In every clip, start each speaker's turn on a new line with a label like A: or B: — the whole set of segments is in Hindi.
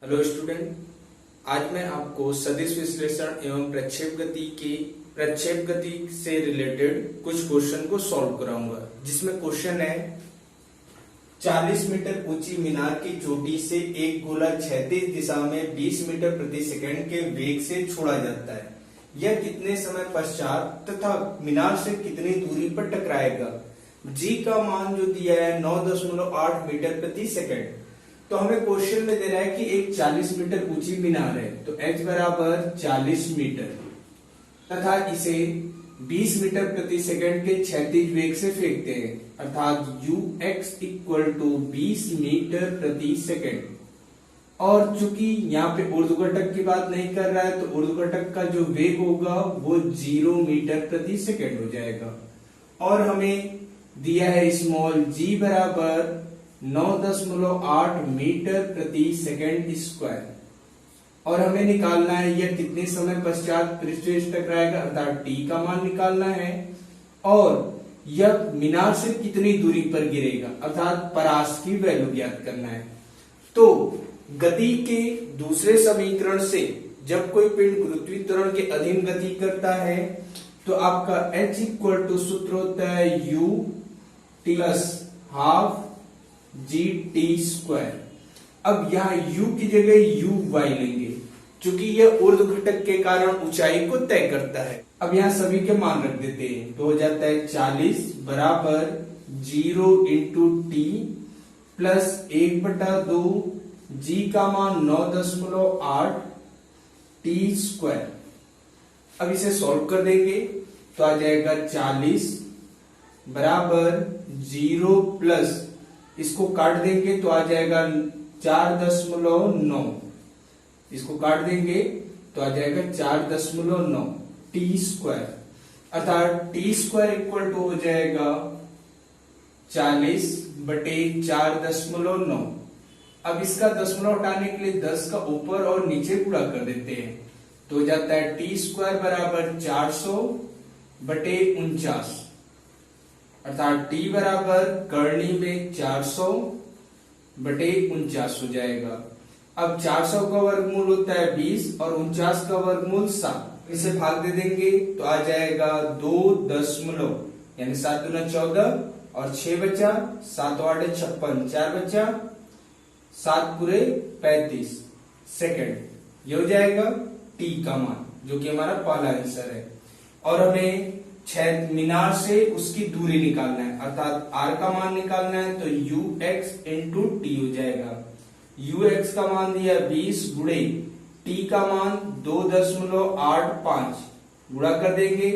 A: हेलो स्टूडेंट, आज मैं आपको सदिश विश्लेषण एवं प्रक्षेप गति से रिलेटेड कुछ क्वेश्चन को सॉल्व कराऊंगा, जिसमें क्वेश्चन है 40 मीटर ऊंची मीनार की चोटी से एक गोला क्षैतिज दिशा में 20 मीटर प्रति सेकंड के वेग से छोड़ा जाता है। यह कितने समय पश्चात तथा मीनार से कितनी दूरी पर टकराएगा। जी का मान जो दिया है 9.8 मीटर प्रति सेकंड। तो हमें क्वेश्चन में दे रहा है कि एक 40 मीटर ऊंची मीनार है, तो h बराबर 40 मीटर तथा इसे 20 मीटर प्रति सेकंड के क्षैतिज वेग से फेंकते हैं, अर्थात ux इक्वल टू 20 मीटर प्रति सेकंड। और चूंकि यहाँ पे ऊर्ध्वघटक की बात नहीं कर रहा है, तो ऊर्ध्वघटक का जो वेग होगा वो 0 मीटर प्रति सेकंड हो जाएगा। और हमें दिया है स्मॉल g बराबर 9.8 मीटर प्रति सेकंड स्क्वायर, और हमें निकालना है यह कितने समय पश्चात पृथ्वी से टकराएगा, अर्थात t का मान निकालना है, और यह मीनार से कितनी दूरी पर गिरेगा, अर्थात परास की वैल्यू ज्ञात करना है। तो गति के दूसरे समीकरण से जब कोई पिंड गुरुत्वीय त्वरण के अधीन गति करता है तो आपका h इक्वल टू सूत्र होता है u plus half gt square. अब यहाँ u की जगह uy लेंगे, क्योंकि यह ऊर्ध्वघटक के कारण ऊंचाई को तय करता है। अब यहाँ सभी के मान रख देते हैं, तो हो जाता है 40 बराबर 0 इंटू टी प्लस 1/2 g का मान 9.8 टी स्क्वायर। अब इसे सॉल्व कर देंगे तो आ जाएगा 40 बराबर 0 प्लस इसको काट देंगे तो आ जाएगा 4.9, इसको काट देंगे तो आ जाएगा 4.9 टी स्क्वायर, अर्थात टी स्क्वायर इक्वल टू हो जाएगा 40 बटे 4.9। अब इसका दशमलव हटाने के लिए 10 का ऊपर और नीचे गुणा कर देते हैं, तो हो जाता है टी स्क्वायर बराबर 400 बटे 49, अर्थात t बराबर करनी में 400 बटे 49 हो जाएगा। अब 400 का वर्गमूल होता है 20 और 49 का वर्गमूल 7, इसे भाग दे देंगे तो आ जाएगा 2 दशमलव, यानी 7 दूना 14 और 6 बचा, 7 8 56, 4 बचा, 7 पूरे 35 सेकंड। ये हो जाएगा t का मान, जो कि हमारा पहला आंसर है। और हमें मीनार से उसकी दूरी निकालना है, अर्थात r का मान निकालना है, तो ux इंटू टी हो जाएगा। ux का मान दिया 20 गुणे t का मान 2.85, गुणा कर देंगे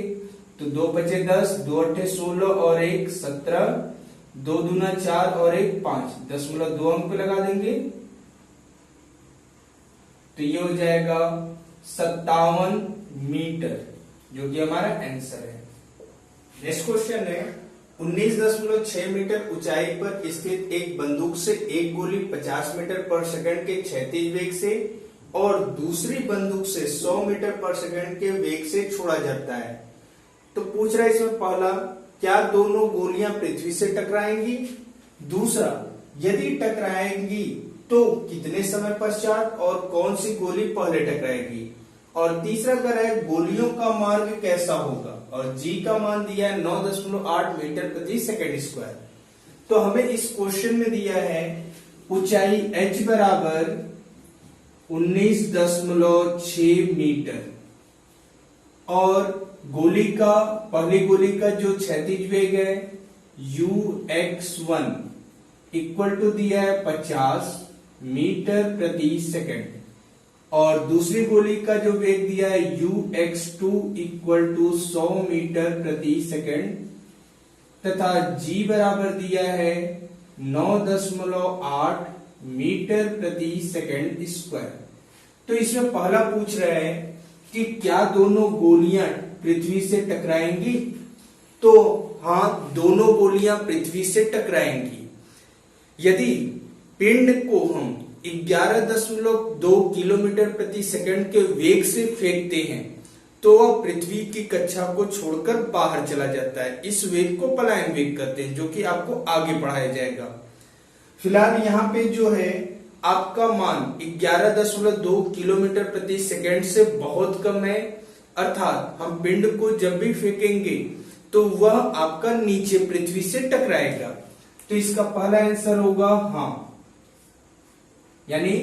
A: तो 2 बचे 10, 2 8 16 और 1 17, 2 दूना 4 और 1 5, 0.2 अंक पे लगा देंगे तो ये हो जाएगा 57 मीटर, जो कि हमारा आंसर है। नेक्स्ट क्वेश्चन है 19.6 मीटर ऊंचाई पर स्थित एक बंदूक से एक गोली 50 मीटर पर सेकंड के क्षैतिज वेग से और दूसरी बंदूक से 100 मीटर पर सेकंड के वेग से छोड़ा जाता है। तो पूछ रहा है इसमें पहला, क्या दोनों गोलियां पृथ्वी से टकराएंगी, दूसरा यदि टकराएंगी तो कितने समय पश्चात और कौन सी गोली पहले टकराएगी, और तीसरा कह रहा है गोलियों का मार्ग कैसा होगा, और जी का मान दिया है 9.8 मीटर प्रति सेकंड स्क्वायर। तो हमें इस क्वेश्चन में दिया है ऊंचाई h बराबर 19.6 मीटर और पहली गोली का जो क्षैतिज वेग है ux1 इक्वल टू दिया है 50 मीटर प्रति सेकंड, और दूसरी गोली का जो वेग दिया है ux2 इक्वल टू 100 मीटर प्रति सेकंड, तथा g बराबर दिया है 9.8 मीटर प्रति सेकंड स्क्वायर। तो इसमें पहला पूछ रहा है कि क्या दोनों गोलियां पृथ्वी से टकराएंगी, तो हाँ, दोनों गोलियां पृथ्वी से टकराएंगी। यदि पिंड को हम 11.2 किलोमीटर प्रति सेकंड के वेग से फेंकते हैं तो वह पृथ्वी की कक्षा को छोड़कर बाहर चला जाता है। इस वेग को पलायन वेग कहते हैं, जो कि आपको आगे पढ़ाया जाएगा। फिलहाल यहाँ पे जो है आपका मान 11.2 किलोमीटर प्रति सेकंड से बहुत कम है, अर्थात हम पिंड को जब भी फेंकेंगे तो वह आपका नीचे पृथ्वी से टकराएगा। तो इसका पहला आंसर होगा हाँ, यानी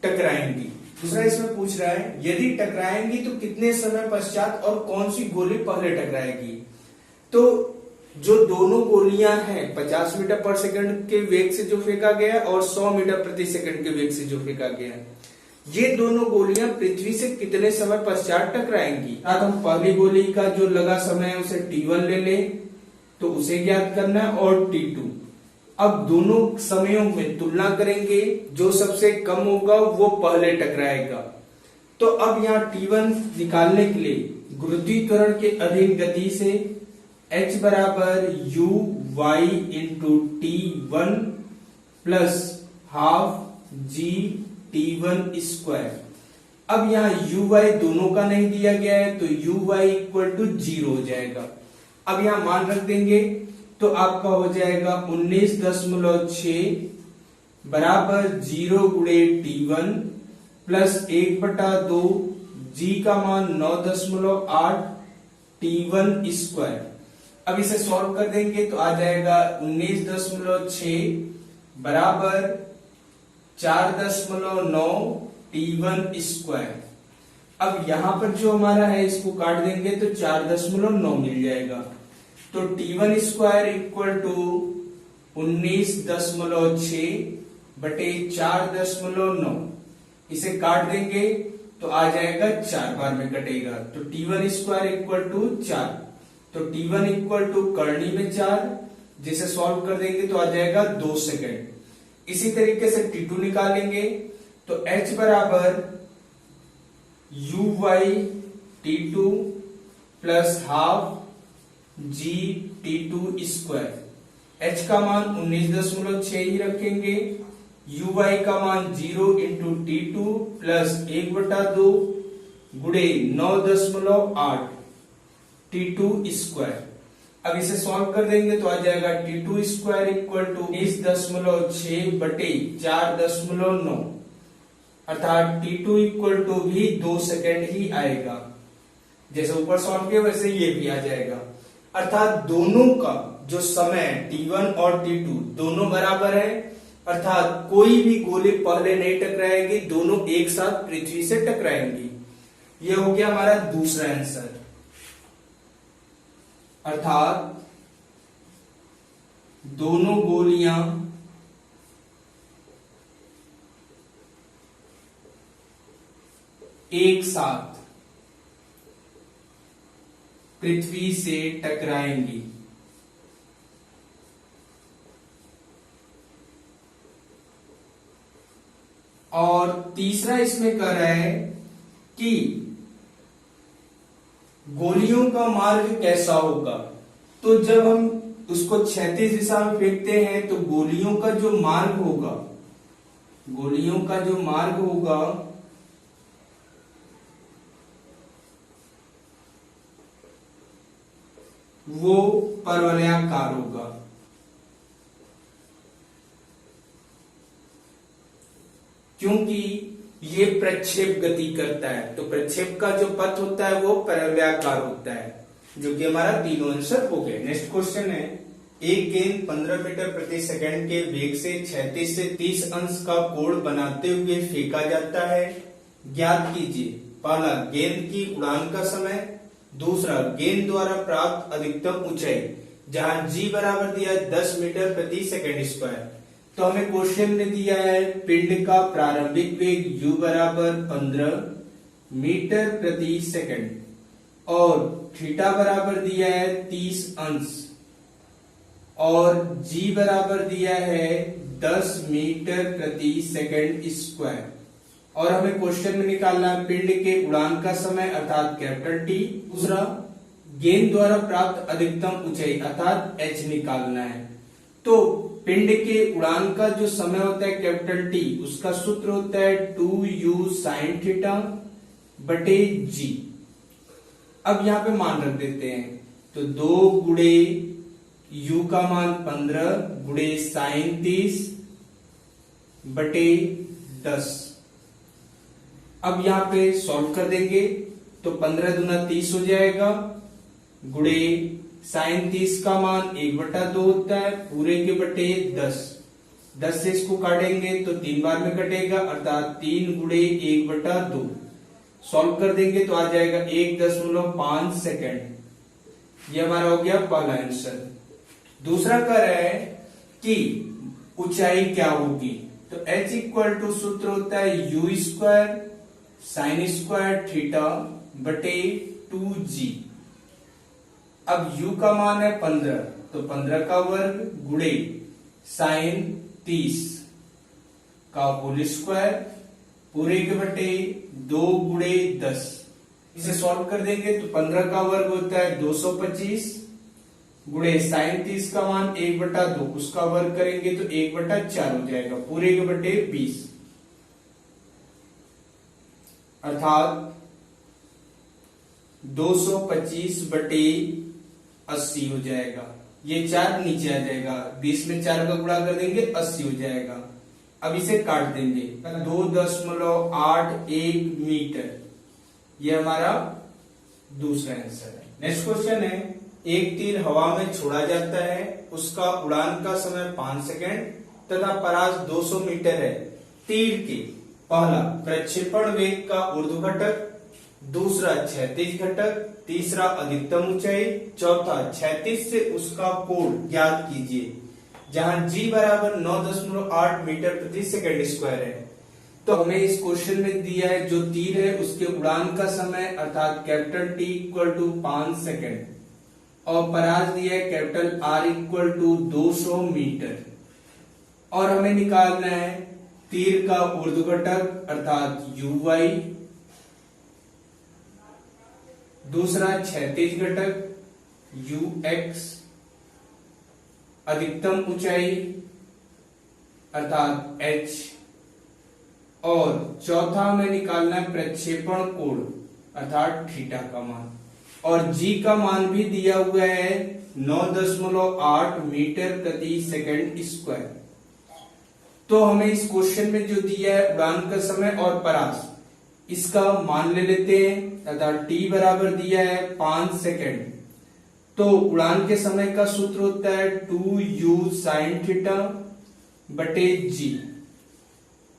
A: टकराएंगी। दूसरा इसमें पूछ रहा है यदि टकराएंगी तो कितने समय पश्चात और कौन सी गोली पहले टकराएगी। तो जो दोनों गोलियां हैं 50 मीटर पर सेकंड के वेग से जो फेंका गया और 100 मीटर प्रति सेकंड के वेग से जो फेंका गया, ये दोनों गोलियां पृथ्वी से कितने समय पश्चात टकराएंगी। अब हम पहली गोली का जो लगा समय है उसे T1 ले ले, तो उसे ज्ञात करना है, और T2। अब दोनों समयों में तुलना करेंगे, जो सबसे कम होगा वो पहले टकराएगा। तो अब यहाँ T1 निकालने के लिए गुरुत्वाकर्षण के अधीन गति से H बराबर u y into T1 plus half G T1 square. अब यहाँ u y दोनों का नहीं दिया गया है तो u y इक्वल टू 0 हो जाएगा। अब यहाँ मान रख देंगे तो आपका हो जाएगा 19.6 बराबर 0 गुणे T1 प्लस 1/2 G का मान 9.8 T1 स्क्वायर। अब इसे सॉल्व कर देंगे तो आ जाएगा 19.6 बराबर 4.9 T1 स्क्वायर। अब यहां पर जो हमारा है इसको काट देंगे तो 4.9 मिल जाएगा। तो T1 स्क्वायर इक्वल टू 19.6 बटे 4.9, इसे काट देंगे तो आ जाएगा 4 बार में कटेगा। तो T1 स्क्वायर इक्वल टू 4, तो T1 इक्वल टू करनी में 4, जिसे सॉल्व कर देंगे तो आ जाएगा 2 सेकेंड। इसी तरीके से T2 निकालेंगे तो H बराबर u y T2 plus half G T2 square. H का मान 19.6 ही रखेंगे, u y का मान 0 इंटू T2 प्लस 1/2 गुणे 9.8 T2 स्क्वायर। अब इसे सॉल्व कर देंगे तो आ जाएगा T2 स्क्वायर इक्वल टू 19.6 बटे 4.9, अर्थात T2 इक्वल टू भी 2 सेकेंड ही आएगा। जैसे ऊपर सॉल्व किया वैसे ये भी आ जाएगा, अर्थात दोनों का जो समय T1 और T2 दोनों बराबर है, अर्थात कोई भी गोली पहले नहीं टकराएगी, दोनों एक साथ पृथ्वी से टकराएंगी। ये हो गया हमारा दूसरा आंसर, अर्थात दोनों गोलियां एक साथ पृथ्वी से टकराएंगी। और तीसरा इसमें कह रहा है कि गोलियों का मार्ग कैसा होगा। तो जब हम उसको क्षैतिज दिशा में फेंकते हैं तो गोलियों का जो मार्ग होगा, गोलियों का जो मार्ग होगा वो परवलयाकार होगा। क्योंकि ये प्रक्षेप गति करता है, तो प्रक्षेप का जो पथ होता है वो परवलयाकार होता है, जो कि हमारा तीनों आंसर हो गए। नेक्स्ट क्वेश्चन है, एक गेंद 15 मीटर प्रति सेकंड के वेग से 36 से 30 अंश का कोण बनाते हुए फेंका जाता है। ज्ञात कीजिए पहला गेंद की उड़ान का समय, दूसरा गेंद द्वारा प्राप्त अधिकतम ऊंचाई, जहां g बराबर दिया है 10 मीटर प्रति सेकंड स्क्वायर। तो हमें क्वेश्चन में दिया है पिंड का प्रारंभिक वेग u बराबर 15 मीटर प्रति सेकंड और थीटा बराबर दिया है 30 अंश और g बराबर दिया है 10 मीटर प्रति सेकंड स्क्वायर। और हमें क्वेश्चन में निकालना है पिंड के उड़ान का समय अर्थात कैपिटल T, दूसरा गेंद द्वारा प्राप्त अधिकतम ऊंचाई अर्थात h निकालना है। तो पिंड के उड़ान का जो समय होता है कैपिटल T, उसका सूत्र होता है 2u sin थीटा बटे g। अब यहाँ पे मान रख देते हैं, तो 2 गुणे u का मान 15 गुणे sin 30 बटे 10। अब यहाँ पे सॉल्व कर देंगे तो 15 दूना 30 हो जाएगा, गुणे साइन 30 का मान 1/2 होता है, पूरे के बटे 10। 10 से इसको काटेंगे तो 3 बार में कटेगा, अर्थात 3 गुणे 1/2। सॉल्व कर देंगे तो आ जाएगा 1.5 सेकेंड। ये हमारा हो गया पहला आंसर। दूसरा कह रहा है कि ऊंचाई क्या होगी, तो h इक्वल टू सूत्र होता है u square sine square theta बटे 2g। अब u का मान है 15, तो 15 का वर्ग गुणे साइन 30 का होल स्क्वायर पूरे के बटे 2 गुणे 10। इसे सॉल्व कर देंगे तो 15 का वर्ग होता है 225 गुणे साइन 30 का मान 1/2, उसका वर्ग करेंगे तो 1/4 हो जाएगा, पूरे के बटे 20, अर्थात 225 बटे 80 हो जाएगा। ये 4 नीचे आ जाएगा, 20 में 4 का गुणा कर देंगे 80 हो जाएगा। अब इसे काट देंगे, 2.81 मीटर। ये हमारा दूसरा आंसर है। नेक्स्ट क्वेश्चन है, एक तीर हवा में छोड़ा जाता है, उसका उड़ान का समय 5 सेकेंड तथा परास 200 मीटर है। तीर के पहला प्रक्षेपण वेग का ऊर्ध्व घटक, दूसरा क्षैतिज घटक, तीसरा अधिकतम ऊंचाई, चौथा क्षैतिज से उसका कोण ज्ञात कीजिए। जहां g बराबर 9.8 मीटर प्रति सेकंड स्क्वायर है। तो हमें इस क्वेश्चन में दिया है जो तीर है उसके उड़ान का समय अर्थात capital T equal to 5 second और परास दिया है capital R equal to 200 metre, और हमें निकालना है तीर का ऊर्ध्व घटक अर्थात uy, दूसरा क्षैतिज घटक ux, अधिकतम ऊंचाई अर्थात h, और चौथा हमें निकालना है प्रक्षेपण कोण अर्थात थीटा का मान, और g का मान भी दिया हुआ है 9.8 मीटर प्रति सेकंड स्क्वायर। तो हमें इस क्वेश्चन में जो दिया है उड़ान का समय और परास, इसका मान ले लेते हैं, अर्थात t बराबर दिया है 5 सेकंड, तो उड़ान के समय का सूत्र होता है 2u साइन थीटा बटे g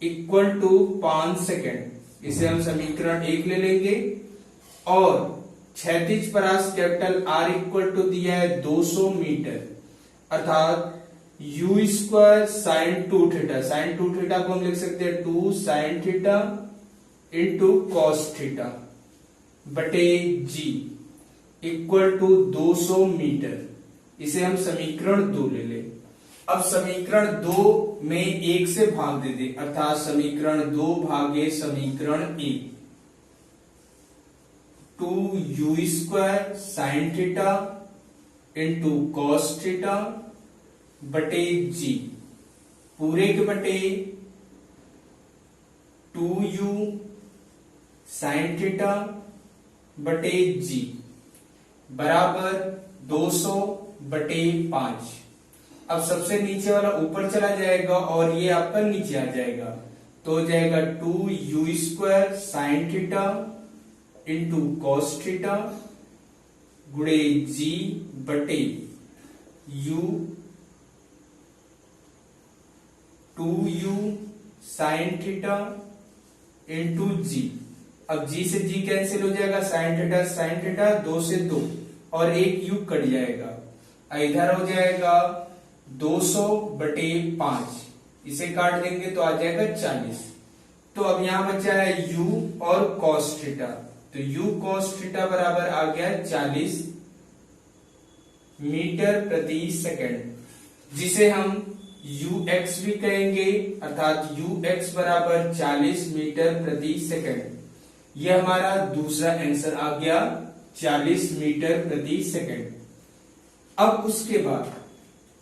A: इक्वल टू 5 सेकेंड। इसे हम समीकरण 1 ले लेंगे, और क्षैतिज परास कैपिटल R इक्वल टू दिया है 200 मीटर, अर्थात u square sine 2 theta, sine 2 theta को हम लिख सकते हैं 2 sine theta into cos theta बटे g इक्वल टू 200 मीटर। इसे हम समीकरण 2 ले लें। अब समीकरण 2 में 1 से भाग दे दें, अर्थात समीकरण 2 भागे समीकरण 1, 2u square sine theta into cos theta बटे g पूरे के बटे 2u साइन थीटा बटे g बराबर 200 बटे 5। अब सबसे नीचे वाला ऊपर चला जाएगा और ये आपका नीचे आ जाएगा, तो हो जाएगा 2u square sine theta into cos theta गुणे g बटे u 2u sine theta into g। अब g से g कैंसिल हो जाएगा, साइन थीटा 2 से 2 और एक u कट जाएगा, इधर हो जाएगा 200 बटे 5, इसे काट देंगे तो आ जाएगा 40। तो अब यहां बचा है u और cos थीटा, तो u cos थीटा बराबर आ गया 40 मीटर प्रति सेकंड, जिसे हम ux भी कहेंगे, अर्थात ux बराबर 40 मीटर प्रति सेकंड। यह हमारा दूसरा आंसर आ गया 40 मीटर प्रति सेकंड। अब उसके बाद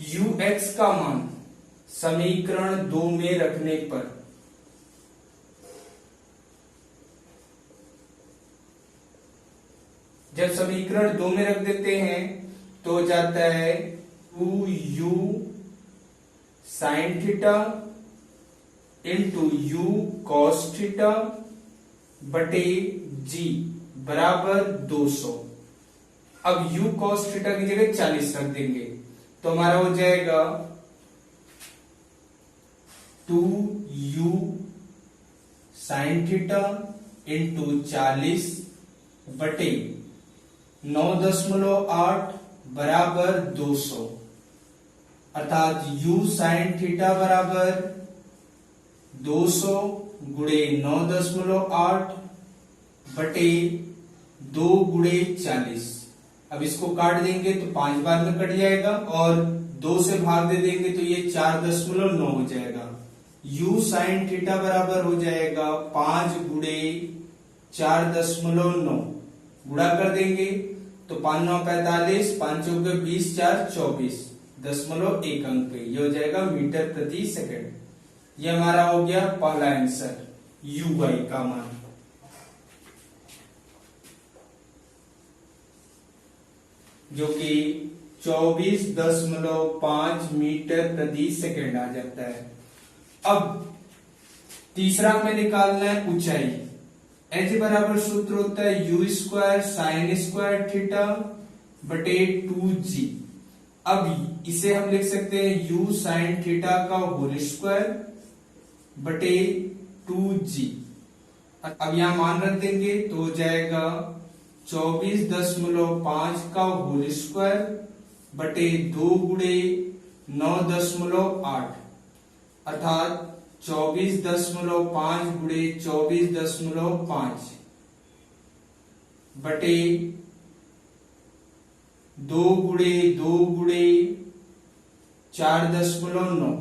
A: ux का मान समीकरण 2 में रखने पर जब समीकरण 2 में रख देते हैं तो हो जाता है 2u sine theta into you cos theta बटे जी बराबर 200। अब u cos थीटा की जगह 40 रख देंगे तो हमारा हो जाएगा 2u sin थीटा इंटू 40 बटे 9.8 बराबर 200, अर्थात u sin थीटा बराबर 200 गुणे 9.8 बटे 2 गुणे 40। अब इसको काट देंगे तो 5 बार में कट जाएगा और 2 से भाग दे देंगे तो ये 4.9 हो जाएगा। u sin थीटा बराबर हो जाएगा 5 गुणे 4.9, गुणा कर देंगे तो 5 9 45, 5 चौके 20, 4 24, 0.1 अंक पे ये हो जाएगा मीटर प्रति सेकंड। ये हमारा हो गया पहला आंसर u y का मान। जो कि 24.5 मीटर प्रति सेकंड आ जाता है। अब तीसरा में निकालना है ऊंचाई। एच बराबर सूत्र होता है you square sine square theta बटे 2g। अब इसे हम लिख सकते हैं यू साइन थीटा का होल स्क्वायर बटे 2g। अब यहां मान रख देंगे तो हो जाएगा 24.5 का होल स्क्वायर बटे 2 गुणे 9.8, अर्थात 24.5 गुणे 24.5 बटे 2 गुणे 2 गुणे 4.9।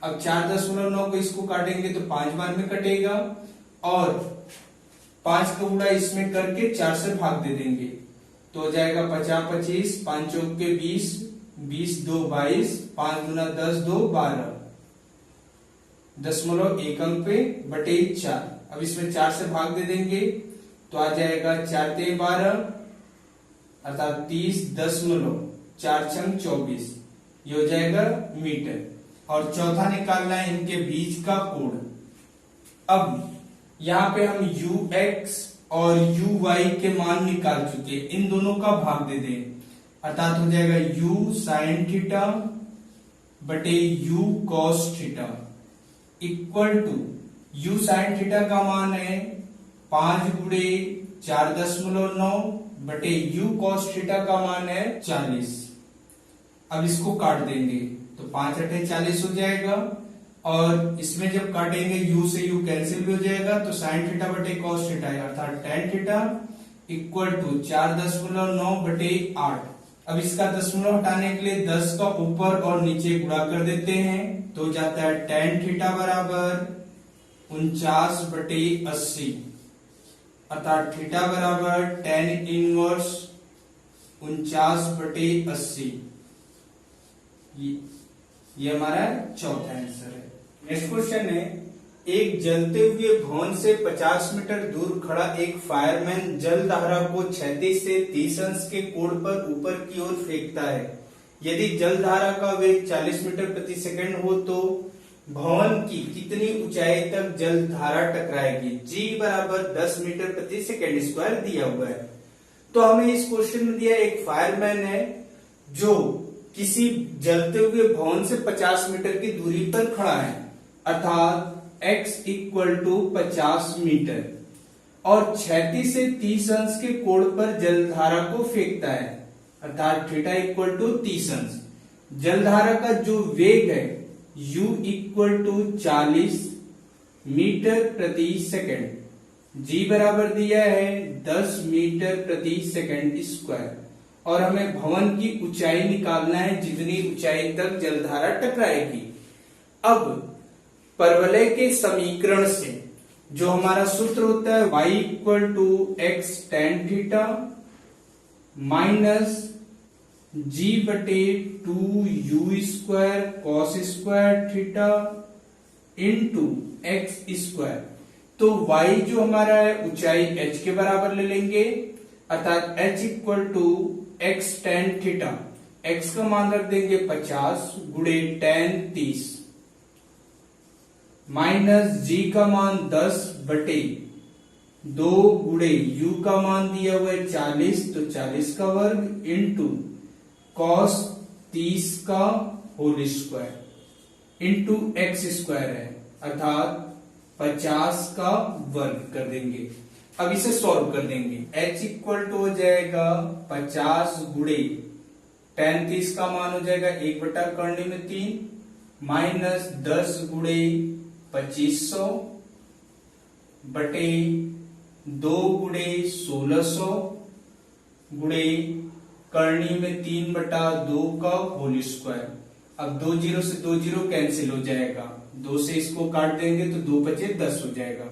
A: अब 4.9 को इसको काटेंगे तो 5 बार में कटेगा और 5 का गुणा इसमें करके 4 से भाग दे देंगे तो हो जाएगा 50 25, 5 चौके 20, 20 2 22, 5 गुना 10 2 12, 0.1 अंक पे बटे 4। अब इसमें 4 से भाग दे देंगे तो आ जाएगा 4 ते 12, अर्थात 30.4 छंग 24, ये हो जाएगा मीटर। और चौथा निकालना है इनके बीच का कोण। अब यहाँ पे हम ux और uy के मान निकाल चुके, इन दोनों का भाग दे दें, अर्थात हो जाएगा u sin थीटा बटे u cos theta equal to u sin theta का मान है 5 गुणे 4.9 बटे u cos थीटा का मान है 40। अब इसको काट देंगे तो 5 अठे 40 हो जाएगा और इसमें जब काटेंगे u से u कैंसिल भी हो जाएगा तो sin थीटा बटे cos थीटा है, अर्थात tan थीटा इक्वल टू 4.9 बटे 8। अब इसका दशमलव हटाने के लिए 10 का ऊपर और नीचे गुणा कर देते हैं तो हो जाता है tan थीटा बराबर 49 बटे 80, अर्थात थीटा बराबर tan इनवर्स 49 बटे 80। ये हमारा चौथा आंसर है। नेक्स्ट क्वेश्चन है, एक जलते हुए भवन से 50 मीटर दूर खड़ा एक फायरमैन जल धारा को 36 से 30 अंश के कोण पर ऊपर की ओर फेंकता है। यदि जल धारा का वेग 40 मीटर प्रति सेकंड हो तो भवन की कितनी ऊंचाई तक जल धारा टकराएगी। जी बराबर 10 मीटर प्रति सेकंड स्क्वायर दिया हुआ है। तो हमें इस क्वेश्चन में दिया एक फायरमैन है जो किसी जलते हुए भवन से 50 मीटर की दूरी पर खड़ा है, अर्थात x इक्वल टू 50 मीटर और 36 से 30 अंश के कोण पर जलधारा को फेंकता है, अर्थात थीटा इक्वल टू 30 अंश। जलधारा का जो वेग है u इक्वल टू 40 मीटर प्रति सेकंड, g बराबर दिया है 10 मीटर प्रति सेकंड स्क्वायर और हमें भवन की ऊंचाई निकालना है जितनी ऊंचाई तक जलधारा टकराएगी। अब परवलय के समीकरण से जो हमारा सूत्र होता है y equal to x tan theta minus g बटे 2 u square cos square theta into x square. तो y जो हमारा है ऊंचाई h के बराबर ले लेंगे, अर्थात h equal to x tan theta, x का मान रख देंगे 50 गुणे टेन 30, माइनस जी का मान 10 बटे 2 गुणे यू का मान दिया हुआ है 40, तो 40 का वर्ग इंटू कॉस 30 का whole square into x square है, अर्थात 50 का वर्ग कर देंगे। अब इसे सॉल्व कर देंगे। h इक्वल टू हो जाएगा 50 गुणे tan 30 का मान हो जाएगा 1 बटा करने में 3 माइनस 10 गुणे 2500 बटे 2 गुणे 1600 गुणे करनी में 3 बटा 2 का होल स्क्वायर। अब 2 जीरो से 2 जीरो कैंसिल हो जाएगा, 2 से इसको काट देंगे तो 2 बचे 10 हो जाएगा।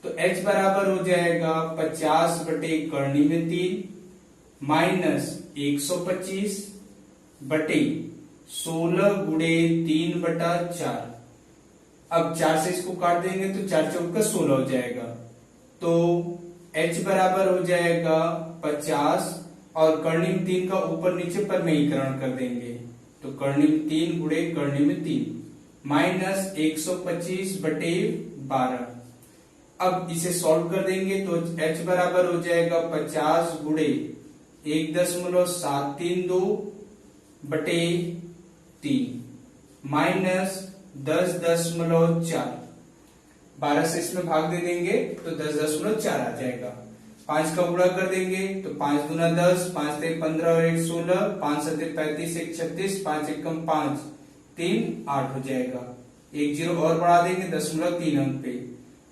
A: तो h बराबर हो जाएगा 50 बटे करनी में 3 माइनस 125 बटे 16 गुणे 3 बटा 4। अब 4 से इसको काट देंगे तो 4 चौक का 16 हो जाएगा। तो h बराबर हो जाएगा 50 और करनी में 3 का ऊपर नीचे पर मेयीकरण कर देंगे, तो करनी में 3 गुणे करनी में 3 माइनस 125 बटे 12। अब इसे सॉल्व कर देंगे तो h बराबर हो जाएगा 50 गुणे 1.732 बटे 3 माइनस 10.4। 12 से इसमें भाग दे देंगे तो 10.4 आ जाएगा। 5 का गुणा कर देंगे तो 5 दूना 10, 5 ते 15 और 1 16, 5 सते 35, 1 36, 5 एकम 5, 3 8 हो जाएगा। 1 जीरो और बढ़ा देंगे 0.3 अंक पे,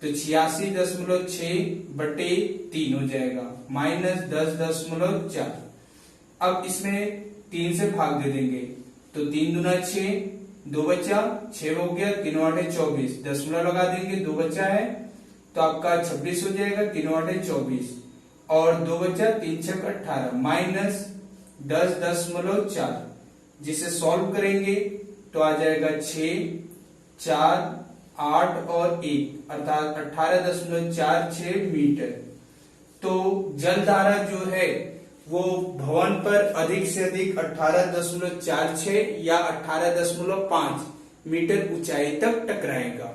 A: तो 86.6 बटे 3 हो जाएगा माइनस 10.4। अब इसमें 3 से भाग दे देंगे तो 3 दूना 6, 2 बचा 6 हो गया, 3 8 24, दशमलव लगा देंगे 2 बचा है तो आपका 26 हो जाएगा, 3 8 24 और 2 बचा 3 6 18 माइनस 10.4। जिसे सॉल्व करेंगे तो आ जाएगा 6 4 8 और 1 अर्थात 18.46 मीटर। तो जल धारा जो है वो भवन पर अधिक से अधिक 18.46 या 18.5 मीटर ऊंचाई तक टकराएगा।